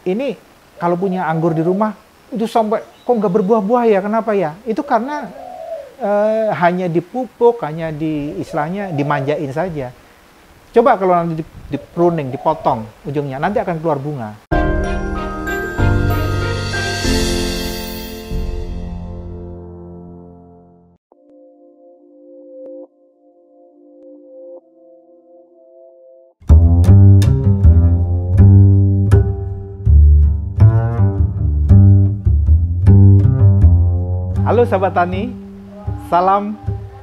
ini kalau punya anggur di rumah, itu sampai kok nggak berbuah-buah ya, kenapa ya? Itu karena hanya dipupuk, hanya istilahnya dimanjain saja. Coba kalau nanti di pruning, dipotong ujungnya, nanti akan keluar bunga. Halo sahabat tani, salam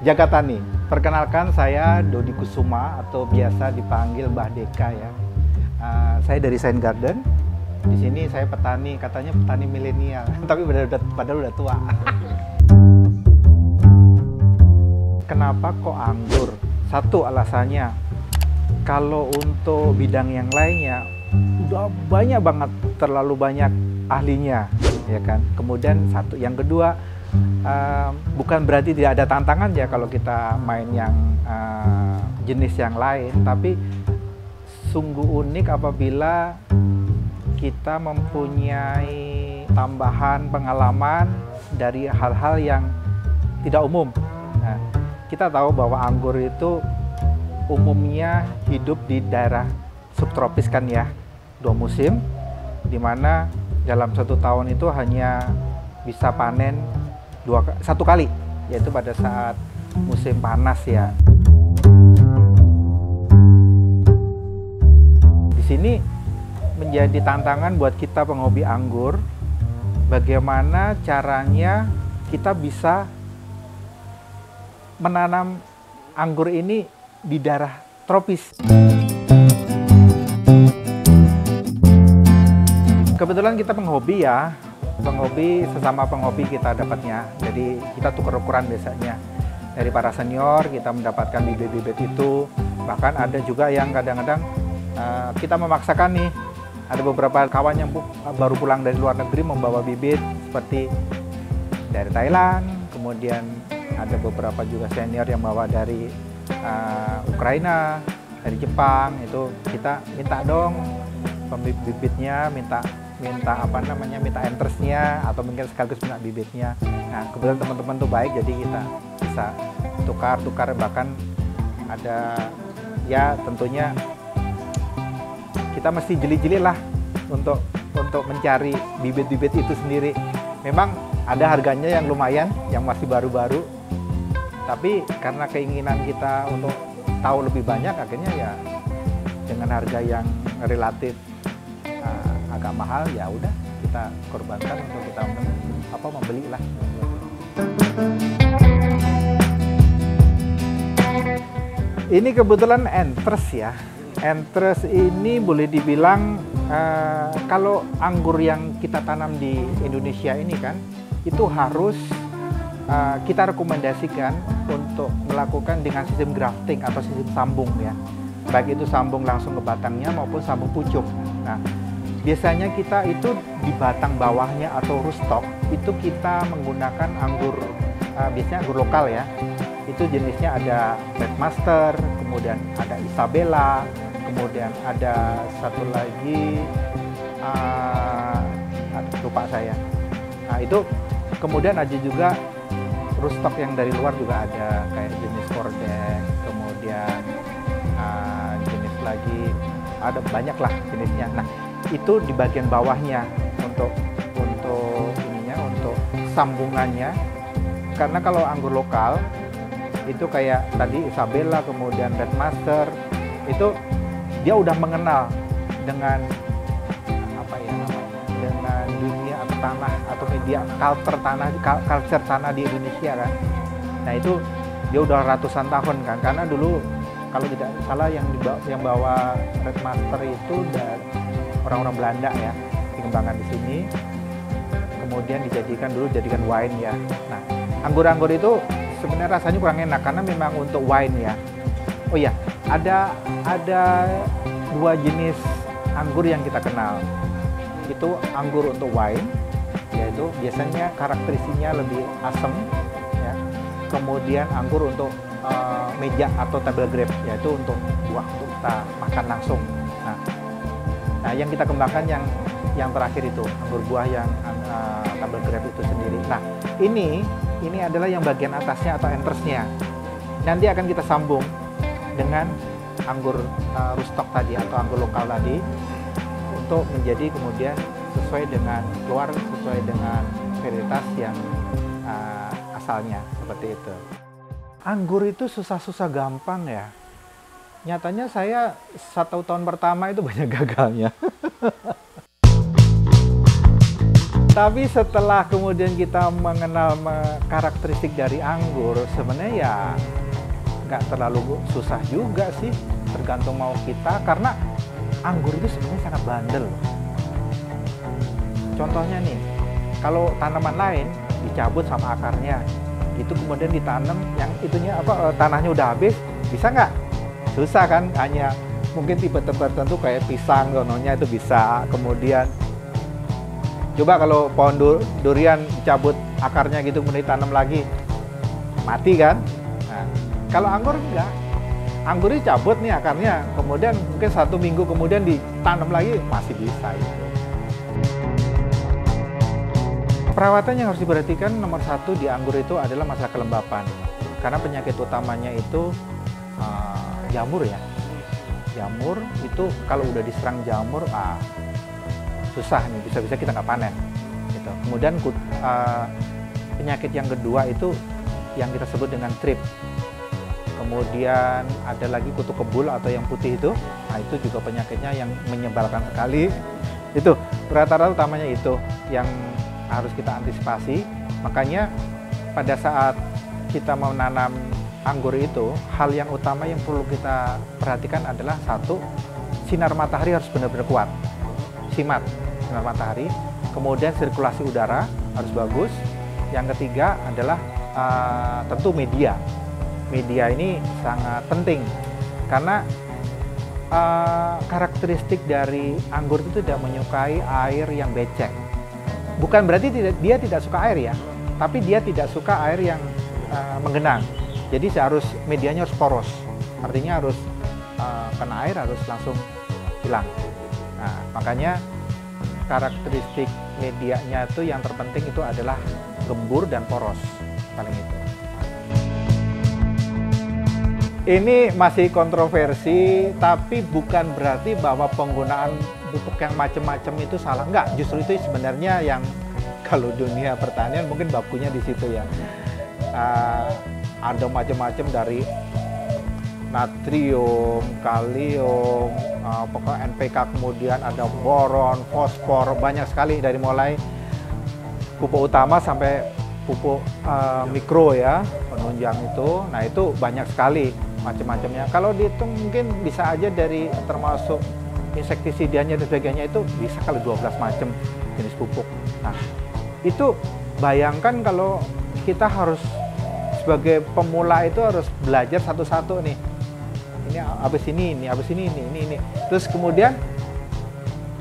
jaga tani. Perkenalkan, saya Dodi Kusuma atau biasa dipanggil Mbah Deka ya. Saya dari Sain Garden. Di sini saya petani, katanya petani milenial, tapi padahal udah tua. Kenapa kok anggur? Satu alasannya, kalau untuk bidang yang lainnya udah banyak banget, terlalu banyak ahlinya, ya kan. Kemudian satu, yang kedua, bukan berarti tidak ada tantangan ya kalau kita main yang jenis yang lain, tapi sungguh unik apabila kita mempunyai tambahan pengalaman dari hal-hal yang tidak umum. Nah, kita tahu bahwa anggur itu umumnya hidup di daerah subtropis kan ya, 2 musim, dimana dalam 1 tahun itu hanya bisa panen satu kali, yaitu pada saat musim panas ya. Di sini menjadi tantangan buat kita penghobi anggur, bagaimana caranya kita bisa menanam anggur ini di daerah tropis. Kebetulan kita penghobi ya, sesama penghobi kita dapatnya, jadi kita tukar ukuran biasanya dari para senior, kita mendapatkan bibit-bibit itu. Bahkan ada juga yang kadang-kadang kita memaksakan nih, ada beberapa kawan yang baru pulang dari luar negeri membawa bibit seperti dari Thailand, kemudian ada beberapa juga senior yang bawa dari Ukraina, dari Jepang. Itu kita minta dong pembibitnya, minta enteresnya, atau mungkin sekaligus minta bibitnya. Nah, kebetulan teman-teman tuh baik, jadi kita bisa tukar, bahkan ada ya tentunya kita mesti jeli-jeli lah untuk mencari bibit-bibit itu sendiri. Memang ada harganya yang lumayan, yang masih baru-baru, tapi karena keinginan kita untuk tahu lebih banyak, akhirnya ya dengan harga yang relatif agak mahal, ya udah kita korbankan untuk kita membeli lah. Ini kebetulan entres ya. Entres ini boleh dibilang kalau anggur yang kita tanam di Indonesia ini kan, itu harus kita rekomendasikan untuk melakukan dengan sistem grafting atau sistem sambung ya. Baik itu sambung langsung ke batangnya maupun sambung pucuk. Nah, biasanya kita itu di batang bawahnya atau rootstock itu kita menggunakan anggur, biasanya anggur lokal ya. Itu jenisnya ada Red Master, kemudian ada Isabella, kemudian ada satu lagi, lupa saya. Nah itu kemudian ada juga rootstock yang dari luar juga ada, kayak jenis Cordex, kemudian jenis lagi, ada banyak lah jenisnya. Nah, itu di bagian bawahnya untuk sambungannya, karena kalau anggur lokal itu kayak tadi Isabella, kemudian Red Master, itu dia udah mengenal dengan dengan dunia atau tanah atau media culture tanah di Indonesia kan. Nah itu dia udah ratusan tahun kan, karena dulu kalau tidak salah yang bawa Red Master itu dari orang-orang Belanda ya, dikembangkan di sini, kemudian dijadikan wine ya. Nah, anggur-anggur itu sebenarnya rasanya kurang enak karena memang untuk wine ya. Oh iya, ada 2 jenis anggur yang kita kenal. Itu anggur untuk wine, yaitu biasanya karakteristiknya lebih asam ya. Kemudian anggur untuk meja atau table grape, yaitu untuk buah, untuk kita makan langsung. Nah, yang kita kembangkan yang yang terakhir itu, anggur buah yang double grape itu sendiri. Nah, ini adalah yang bagian atasnya atau entersnya. Nanti akan kita sambung dengan anggur rootstock tadi atau anggur lokal tadi untuk menjadi kemudian sesuai dengan varietas yang asalnya seperti itu. Anggur itu susah-susah gampang ya. Nyatanya saya 1 tahun pertama itu banyak gagalnya. Tapi setelah kemudian kita mengenal karakteristik dari anggur, sebenarnya ya nggak terlalu susah juga sih, tergantung mau kita, karena anggur itu sebenarnya sangat bandel. Contohnya nih, kalau tanaman lain dicabut sama akarnya, itu kemudian ditanam yang itunya tanahnya udah habis, bisa nggak? Susah kan, hanya mungkin tipe tertentu kayak pisang, contohnya itu bisa. Kemudian coba kalau pohon durian dicabut akarnya gitu kemudian ditanam lagi, mati kan? Nah, kalau anggur enggak, anggur dicabut nih akarnya, kemudian mungkin 1 minggu kemudian ditanam lagi, masih bisa itu. Perawatan yang harus diperhatikan nomor 1 di anggur itu adalah masalah kelembapan, karena penyakit utamanya itu jamur ya. Jamur itu kalau udah diserang jamur, susah nih, bisa-bisa kita nggak panen gitu. Kemudian penyakit yang kedua itu yang kita sebut dengan trip. Kemudian ada lagi kutu kebul atau yang putih itu, nah itu juga penyakitnya yang menyebalkan sekali. Itu rata-rata utamanya itu yang harus kita antisipasi. Makanya pada saat kita mau nanam anggur itu, hal yang utama yang perlu kita perhatikan adalah 1, sinar matahari harus benar-benar kuat. Sinar matahari, kemudian sirkulasi udara harus bagus. Yang ketiga adalah tentu media. Media ini sangat penting karena karakteristik dari anggur itu tidak menyukai air yang becek. Bukan berarti dia tidak suka air ya, tapi dia tidak suka air yang menggenang. Jadi medianya harus poros, artinya harus kena air harus langsung hilang. Nah, makanya karakteristik medianya itu yang terpenting itu adalah gembur dan poros, paling itu. Ini masih kontroversi, tapi bukan berarti bahwa penggunaan pupuk yang macam-macam itu salah. Enggak, justru itu sebenarnya yang kalau dunia pertanian mungkin bakunya di situ ya. Ada macam-macam dari natrium, kalium, pokoknya NPK, kemudian ada boron, fosfor, banyak sekali dari mulai pupuk utama sampai pupuk mikro ya, penunjang itu. Nah itu banyak sekali macam-macamnya. Kalau dihitung mungkin bisa aja dari termasuk insektisidanya dan sebagainya itu bisa kali 12 macam jenis pupuk. Nah itu bayangkan kalau kita harus sebagai pemula itu harus belajar satu-satu nih. Ini habis ini, habis ini. Terus kemudian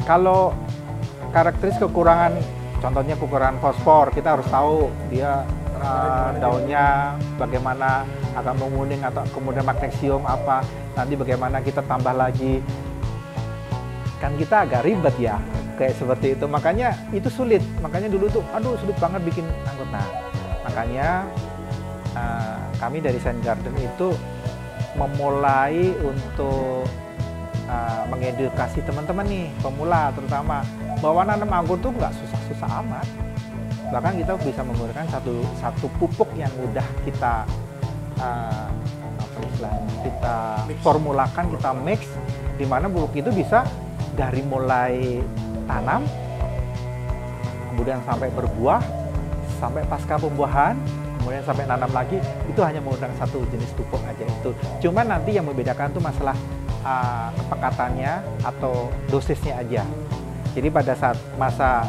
kalau karakteristik kekurangan, contohnya kekurangan fosfor, kita harus tahu dia daunnya bagaimana akan menguning, atau kemudian magnesium apa, nanti bagaimana kita tambah lagi. Kan kita agak ribet ya, kayak seperti itu. Makanya itu sulit. Makanya dulu tuh, aduh sulit banget bikin anggur. Nah, makanya kami dari Sen Garden itu memulai untuk mengedukasi teman-teman nih, pemula terutama, bahwa nanam anggur tuh nggak susah-susah amat. Bahkan kita bisa menggunakan satu pupuk yang mudah kita kita formulakan, kita mix, di mana pupuk itu bisa dari mulai tanam, kemudian sampai berbuah, sampai pasca pembuahan, kemudian sampai nanam lagi, itu hanya menggunakan satu jenis pupuk aja itu. Cuman nanti yang membedakan itu masalah kepekatannya atau dosisnya aja. Jadi pada saat masa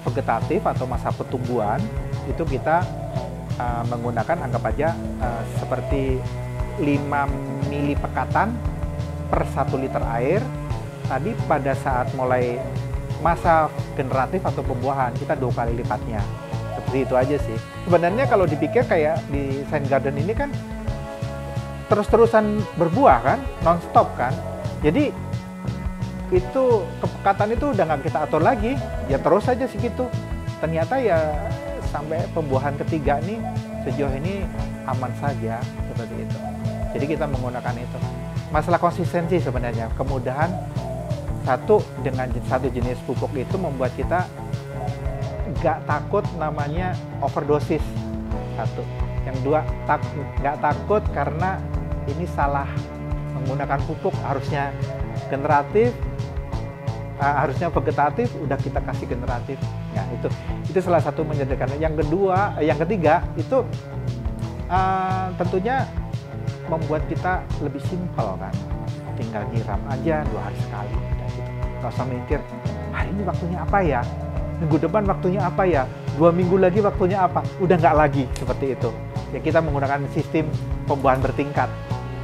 vegetatif atau masa pertumbuhan itu kita menggunakan, anggap aja seperti 5 mili pekatan per 1 liter air. Tadi pada saat mulai masa generatif atau pembuahan kita 2 kali lipatnya. Seperti itu aja sih. Sebenarnya kalau dipikir kayak di Sen Garden ini kan terus-terusan berbuah kan, non-stop kan. Jadi itu kepekatan itu udah nggak kita atur lagi, ya terus saja segitu. Ternyata ya sampai pembuahan ketiga nih sejauh ini aman saja seperti itu. Jadi kita menggunakan itu. Masalah konsistensi sebenarnya, kemudahan satu dengan satu jenis pupuk itu membuat kita nggak takut namanya overdosis satu. Yang dua, nggak takut karena ini salah menggunakan pupuk, harusnya generatif, harusnya vegetatif, udah kita kasih generatif. Ya, itu salah satu menyederhanakan. Yang ketiga itu tentunya membuat kita lebih simpel kan. Tinggal nyiram aja 2 hari sekali. Udah gitu. Nggak usah mikir, hari ini waktunya apa ya? Minggu depan waktunya apa ya? 2 minggu lagi waktunya apa? Udah nggak lagi seperti itu. Ya kita menggunakan sistem pembuahan bertingkat.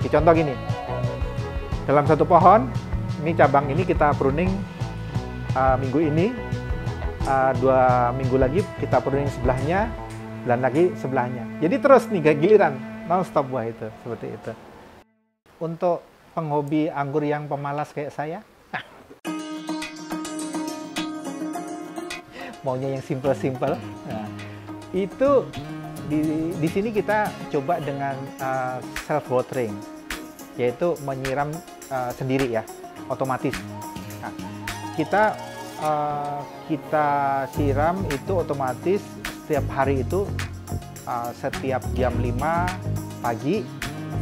Contoh gini, dalam satu pohon, ini cabang ini kita pruning minggu ini, 2 minggu lagi kita pruning sebelahnya, dan lagi sebelahnya. Jadi terus nih giliran, non-stop buah itu, seperti itu. Untuk penghobi anggur yang pemalas kayak saya, maunya yang simple-simple, nah, itu di sini kita coba dengan self-watering, yaitu menyiram sendiri ya, otomatis. Nah, kita siram itu otomatis setiap hari itu, setiap jam 5 pagi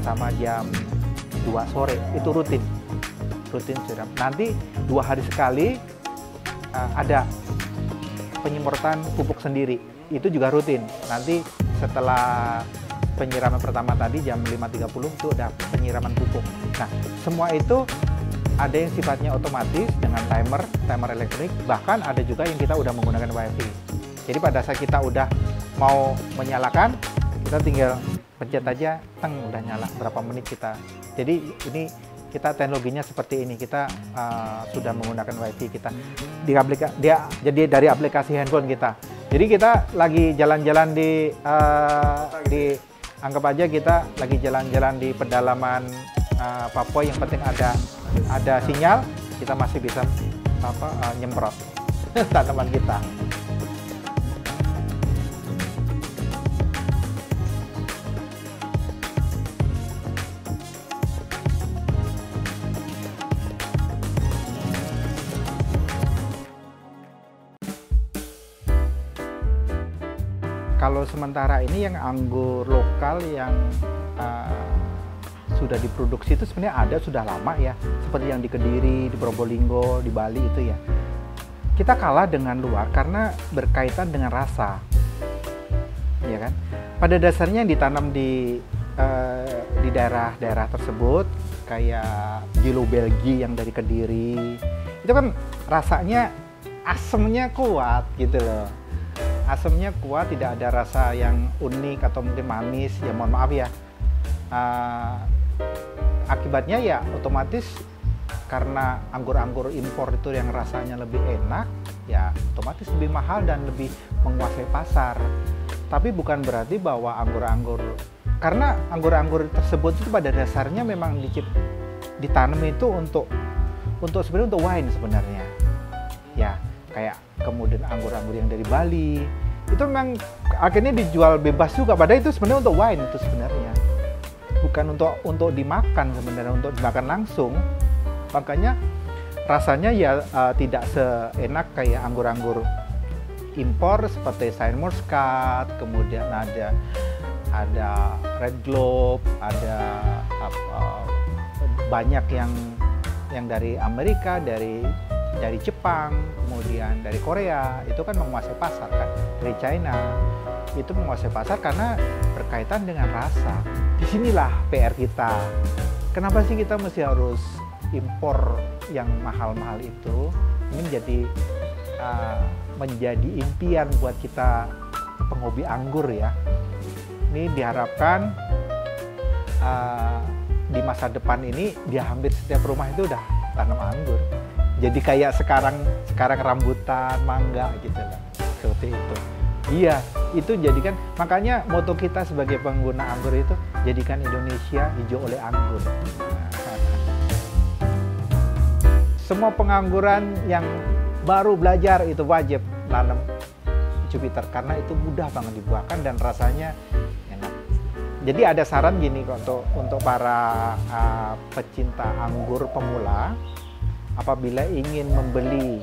sama jam 2 sore, itu rutin siram. Nanti 2 hari sekali ada penyemprotan pupuk sendiri, itu juga rutin. Nanti setelah penyiraman pertama tadi jam 5.30 itu ada penyiraman pupuk. Nah, semua itu ada yang sifatnya otomatis dengan timer elektronik, bahkan ada juga yang kita udah menggunakan WiFi. Jadi pada saat kita udah mau menyalakan, kita tinggal pencet aja, teng, udah nyala, berapa menit kita. Jadi ini kita teknologinya seperti ini, kita sudah menggunakan WiFi kita jadi dari aplikasi handphone kita. Jadi kita lagi jalan-jalan anggap aja kita lagi jalan-jalan di pedalaman Papua, yang penting ada sinyal, kita masih bisa nyemprot tanaman kita. Kalau sementara ini yang anggur lokal yang sudah diproduksi itu sebenarnya sudah lama ya, seperti yang di Kediri, di Probolinggo, di Bali itu ya. Kita kalah dengan luar karena berkaitan dengan rasa, ya kan? Pada dasarnya yang ditanam di daerah-daerah tersebut, kayak Gilo Belgi yang dari Kediri, itu kan rasanya asemnya kuat gitu loh. Asamnya kuat, tidak ada rasa yang unik atau mungkin manis, ya mohon maaf ya. Akibatnya ya otomatis karena anggur-anggur impor itu yang rasanya lebih enak, ya otomatis lebih mahal dan lebih menguasai pasar. Tapi bukan berarti bahwa karena anggur-anggur tersebut itu pada dasarnya memang ditanam itu untuk sebenarnya untuk wine sebenarnya. Ya, kayak kemudian anggur-anggur yang dari Bali itu memang akhirnya dijual bebas juga, padahal itu sebenarnya untuk wine, itu sebenarnya bukan untuk dimakan, sebenarnya untuk dimakan langsung. Makanya rasanya ya tidak seenak kayak anggur-anggur impor seperti Saint Muscat, kemudian ada Red Globe, ada banyak yang dari Amerika, dari Jepang, kemudian dari Korea, itu kan menguasai pasar kan, dari China, itu menguasai pasar karena berkaitan dengan rasa. Disinilah PR kita. Kenapa sih kita mesti harus impor yang mahal-mahal itu? Ini menjadi impian buat kita penghobi anggur ya. Ini diharapkan di masa depan ini di hampir setiap rumah itu udah tanam anggur. Jadi kayak sekarang rambutan, mangga gitu lah, seperti itu. Iya, itu jadikan, makanya moto kita sebagai pengguna anggur itu, jadikan Indonesia hijau oleh anggur. Semua pengangguran yang baru belajar itu wajib nanam Jupiter karena itu mudah banget dibuahkan dan rasanya enak. Jadi ada saran gini untuk para pecinta anggur pemula, apabila ingin membeli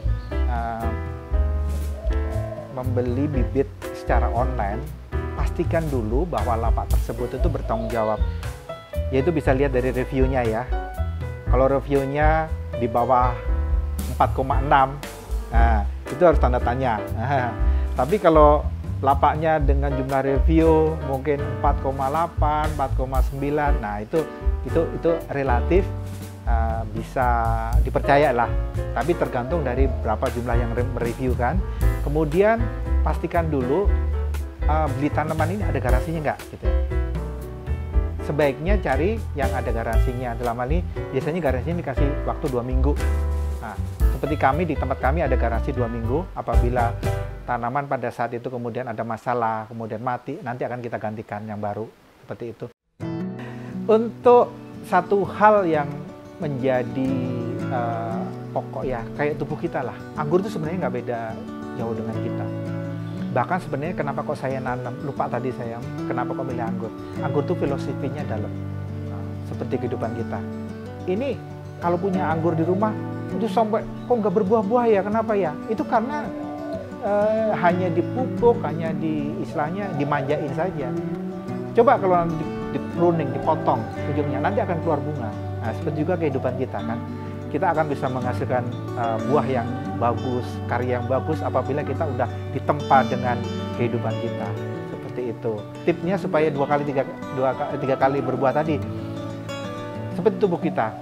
bibit secara online, pastikan dulu bahwa lapak tersebut itu bertanggung jawab. Yaitu bisa lihat dari reviewnya ya. Kalau reviewnya di bawah 4,6, nah itu harus tanda tanya. Tapi kalau lapaknya dengan jumlah review mungkin 4,8, 4,9, nah itu relatif bisa dipercaya lah. Tapi tergantung dari berapa jumlah yang mereview kan. Kemudian pastikan dulu beli tanaman ini ada garansinya nggak gitu ya. Sebaiknya cari yang ada garansinya. Dalam hal ini biasanya garansinya dikasih waktu 2 minggu. Nah, seperti kami di tempat kami ada garansi 2 minggu. Apabila tanaman pada saat itu kemudian ada masalah, kemudian mati, nanti akan kita gantikan yang baru. Seperti itu. Untuk satu hal yang menjadi pokok ya, kayak tubuh kita lah. Anggur itu sebenarnya nggak beda jauh dengan kita. Bahkan sebenarnya kenapa kok saya nanam, lupa tadi saya, kenapa kok milih anggur. Anggur itu filosofinya dalam, seperti kehidupan kita. Ini kalau punya anggur di rumah, itu sampai kok nggak berbuah-buah ya, kenapa ya? Itu karena hanya dipupuk, hanya istilahnya dimanjain saja. Coba kalau di pruning, dipotong ujungnya, nanti akan keluar bunga. Nah, seperti juga kehidupan kita kan. Kita akan bisa menghasilkan buah yang bagus, karya yang bagus apabila kita udah ditempa dengan kehidupan kita. Seperti itu. Tipsnya supaya 3 kali berbuah tadi. Seperti tubuh kita.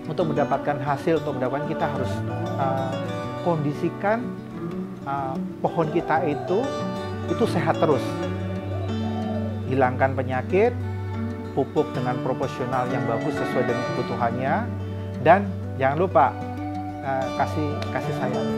Untuk mendapatkan hasil, untuk mendapatkan kita harus kondisikan pohon kita itu sehat terus. Hilangkan penyakit, pupuk dengan proporsional yang bagus sesuai dengan kebutuhannya. Dan jangan lupa kasih sayang.